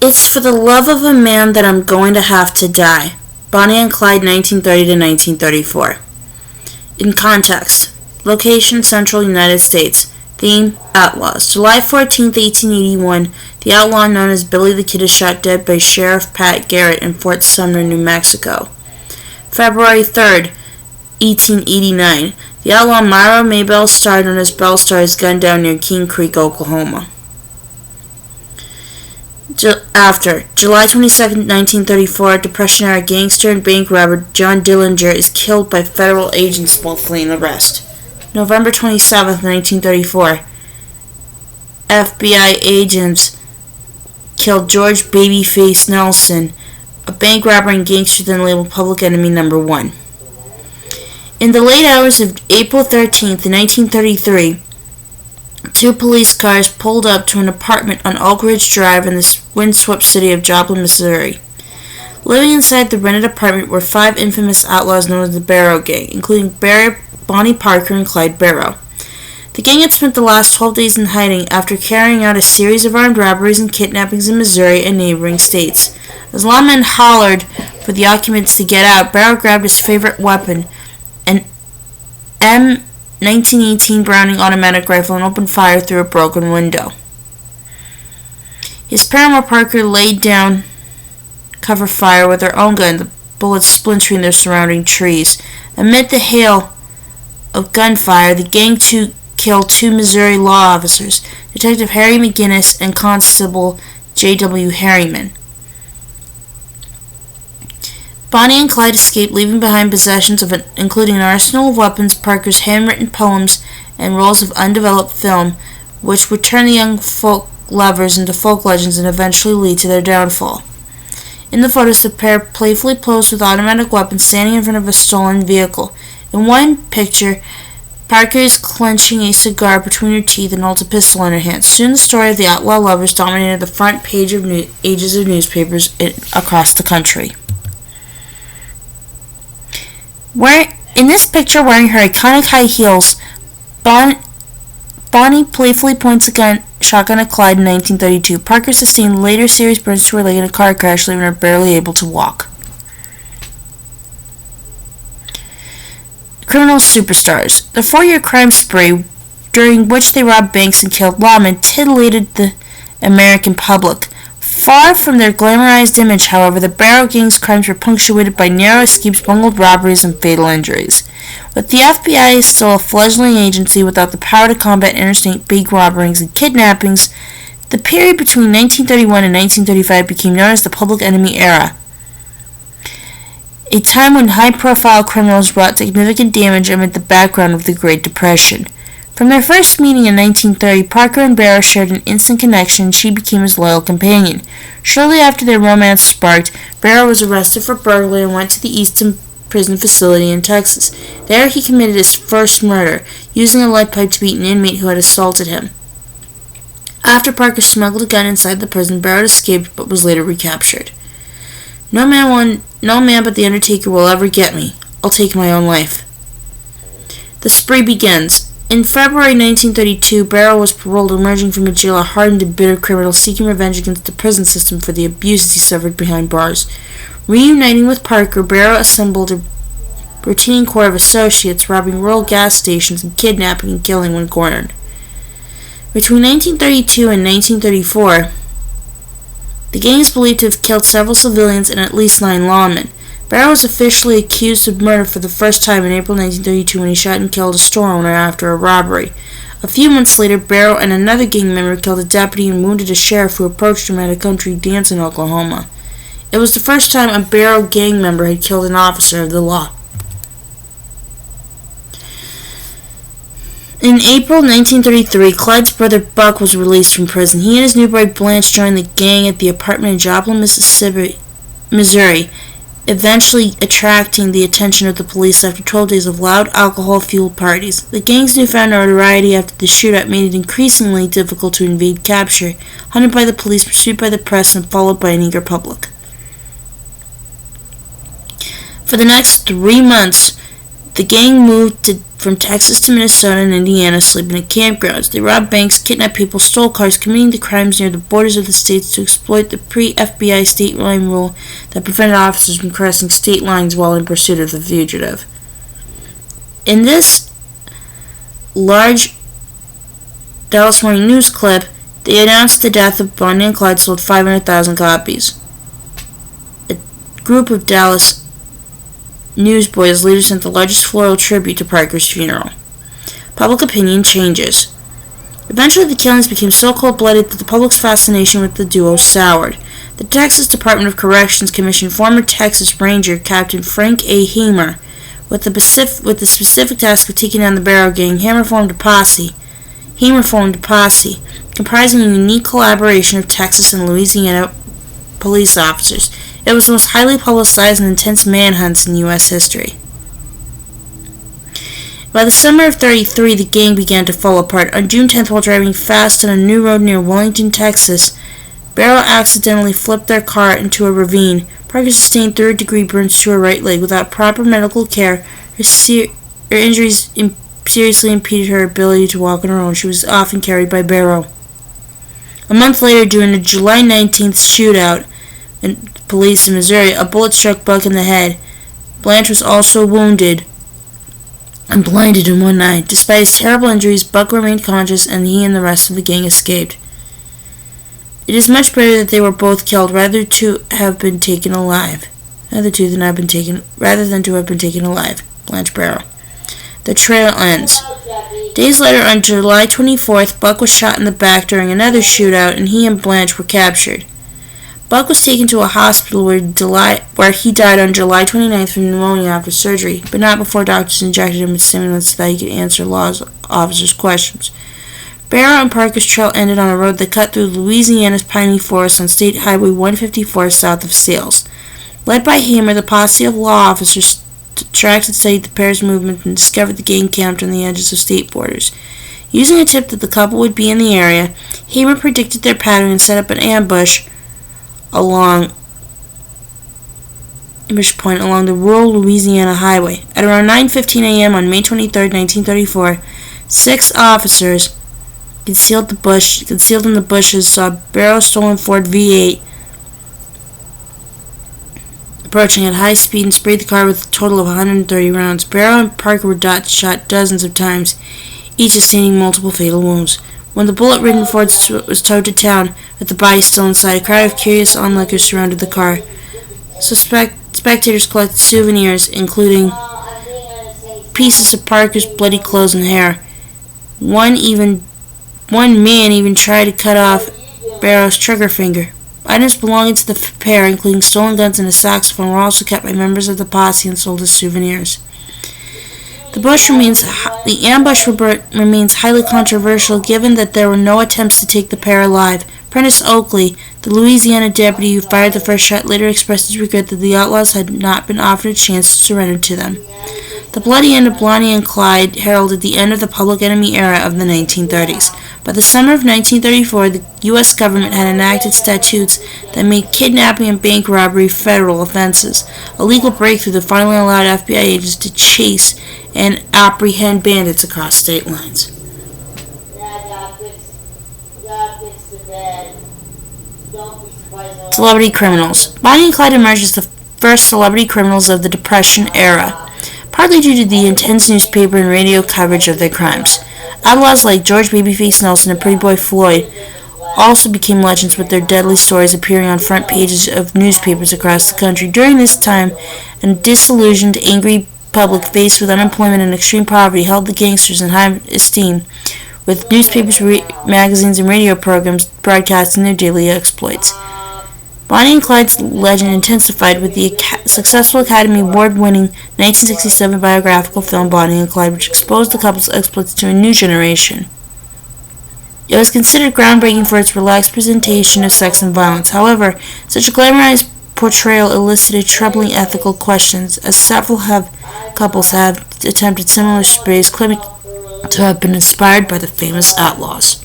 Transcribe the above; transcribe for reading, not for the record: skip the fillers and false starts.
It's for the love of a man that I'm going to have to die. Bonnie and Clyde, 1930 to 1934. In context: location, Central United States. Theme: outlaws. July 14, 1881, the outlaw known as Billy the Kid is shot dead by Sheriff Pat Garrett in Fort Sumner, New Mexico. February 3, 1889, the outlaw Myra Maybelle Starr, known as Belle Starr, is gunned down near King Creek, Oklahoma. After July 22, 1934, Depression-era gangster and bank robber John Dillinger is killed by federal agents while fleeing arrest. November 27, 1934, FBI agents killed George Babyface Nelson, a bank robber and gangster then labeled Public Enemy No. 1. In the late hours of April 13, 1933, two police cars pulled up to an apartment on Oak Ridge Drive in the windswept city of Joplin, Missouri. Living inside the rented apartment were five infamous outlaws known as the Barrow Gang, including Bonnie Parker and Clyde Barrow. The gang had spent the last 12 days in hiding after carrying out a series of armed robberies and kidnappings in Missouri and neighboring states. As lawmen hollered for the occupants to get out, Barrow grabbed his favorite weapon, an M1918 Browning automatic rifle, and opened fire through a broken window. His paramour Parker laid down cover fire with her own gun, the bullets splintering their surrounding trees. Amid the hail of gunfire, the gang killed two Missouri law officers, Detective Harry McGinnis and Constable J.W. Harriman. Bonnie and Clyde escaped, leaving behind possessions including an arsenal of weapons, Parker's handwritten poems, and rolls of undeveloped film, which would turn the young folk lovers into folk legends and eventually lead to their downfall. In the photos, the pair playfully posed with automatic weapons, standing in front of a stolen vehicle. In one picture, Parker is clenching a cigar between her teeth and holds a pistol in her hand. Soon the story of the outlaw lovers dominated the front pages of newspapers across the country. In this picture, wearing her iconic high heels, Bonnie playfully points a shotgun at Clyde in 1932. Parker sustained later serious burns to her leg in a car crash, leaving her barely able to walk. Criminal superstars. The 4-year crime spree, during which they robbed banks and killed lawmen, titillated the American public. Far from their glamorized image, however, the Barrow Gang's crimes were punctuated by narrow escapes, bungled robberies, and fatal injuries. With the FBI still a fledgling agency without the power to combat interstate bank robberies and kidnappings, the period between 1931 and 1935 became known as the Public Enemy Era, a time when high-profile criminals wrought significant damage amid the background of the Great Depression. From their first meeting in 1930, Parker and Barrow shared an instant connection, and she became his loyal companion. Shortly after their romance sparked, Barrow was arrested for burglary and went to the Easton Prison Facility in Texas. There he committed his first murder, using a lead pipe to beat an inmate who had assaulted him. After Parker smuggled a gun inside the prison, Barrow escaped but was later recaptured. No man but the Undertaker will ever get me. I'll take my own life. The spree begins. In February 1932, Barrow was paroled, emerging from a jail a hardened and bitter criminal seeking revenge against the prison system for the abuses he suffered behind bars. Reuniting with Parker, Barrow assembled a routine corps of associates, robbing rural gas stations and kidnapping and killing when cornered. Between 1932 and 1934, the gang is believed to have killed several civilians and at least 9 lawmen. Barrow was officially accused of murder for the first time in April 1932 when he shot and killed a store owner after a robbery. A few months later, Barrow and another gang member killed a deputy and wounded a sheriff who approached him at a country dance in Oklahoma. It was the first time a Barrow gang member had killed an officer of the law. In April 1933, Clyde's brother Buck was released from prison. He and his new bride Blanche joined the gang at the apartment in Joplin, Missouri, eventually attracting the attention of the police after 12 days of loud, alcohol-fueled parties. The gang's newfound notoriety after the shootout made it increasingly difficult to evade capture, hunted by the police, pursued by the press, and followed by an eager public. For the next 3 months, the gang moved to from Texas to Minnesota and Indiana, sleeping at campgrounds. They robbed banks, kidnapped people, stole cars, committing the crimes near the borders of the states to exploit the pre-FBI state line rule that prevented officers from crossing state lines while in pursuit of the fugitive. In this large Dallas Morning News clip, they announced the death of Bonnie and Clyde sold 500,000 copies. A group of Dallas newsboys later sent the largest floral tribute to Parker's funeral. Public opinion changes. Eventually, the killings became so cold-blooded that the public's fascination with the duo soured. The Texas Department of Corrections commissioned former Texas Ranger Captain Frank A. Hamer with the specific task of taking down the Barrow Gang. Hamer formed a posse, comprising a unique collaboration of Texas and Louisiana police officers. It was the most highly publicized and intense manhunts in U.S. history. By the summer of '33, the gang began to fall apart. On June 10th, while driving fast on a new road near Wellington, Texas, Barrow accidentally flipped their car into a ravine. Parker sustained third-degree burns to her right leg. Without proper medical care, her injuries seriously impeded her ability to walk on her own. She was often carried by Barrow. A month later, during a July 19th shootout in police in Missouri, a bullet struck Buck in the head. Blanche was also wounded and blinded in one eye. Despite his terrible injuries, Buck remained conscious, and he and the rest of the gang escaped. It is much better that they were both killed rather than to have been taken alive. Blanche Barrow. The trail ends. Days later, on July 24th, Buck was shot in the back during another shootout, and he and Blanche were captured. Buck was taken to a hospital where he died on July 29th from pneumonia after surgery, but not before doctors injected him with stimulants so that he could answer law officers' questions. Barrow and Parker's trail ended on a road that cut through Louisiana's piney forest on State Highway 154 south of Sales. Led by Hamer, the posse of law officers tracked and studied the pair's movement and discovered the gang camped on the edges of state borders. Using a tip that the couple would be in the area, Hamer predicted their pattern and set up an ambush point along the rural Louisiana highway. At around 9:15 a.m. on May 23, 1934, 6 officers concealed in the bushes saw Barrow's stolen Ford V8 approaching at high speed and sprayed the car with a total of 130 rounds. Barrow and Parker were shot dozens of times, each sustaining multiple fatal wounds. When the bullet-ridden Ford was towed to town, with the body still inside, a crowd of curious onlookers surrounded the car. Spectators collected souvenirs, including pieces of Parker's bloody clothes and hair. One man even tried to cut off Barrow's trigger finger. Items belonging to the pair, including stolen guns and a saxophone, were also kept by members of the posse and sold as souvenirs. The ambush remains highly controversial, given that there were no attempts to take the pair alive. Prentice Oakley, the Louisiana deputy who fired the first shot, later expressed his regret that the outlaws had not been offered a chance to surrender to them. The bloody end of Bonnie and Clyde heralded the end of the public enemy era of the 1930s. By the summer of 1934, the U.S. government had enacted statutes that made kidnapping and bank robbery federal offenses, a legal breakthrough that finally allowed FBI agents to chase and apprehend bandits across state lines. Celebrity criminals. Bonnie and Clyde emerged as the first celebrity criminals of the Depression era, partly due to the intense newspaper and radio coverage of their crimes. Outlaws like George Babyface Nelson and Pretty Boy Floyd also became legends, with their deadly stories appearing on front pages of newspapers across the country. During this time, a disillusioned, angry public faced with unemployment and extreme poverty held the gangsters in high esteem, with newspapers, magazines, and radio programs broadcasting their daily exploits. Bonnie and Clyde's legend intensified with the successful Academy Award-winning 1967 biographical film Bonnie and Clyde, which exposed the couple's exploits to a new generation. It was considered groundbreaking for its relaxed presentation of sex and violence. However, such a glamorized portrayal elicited troubling ethical questions, as several couples have attempted similar sprays, claiming to have been inspired by the famous outlaws.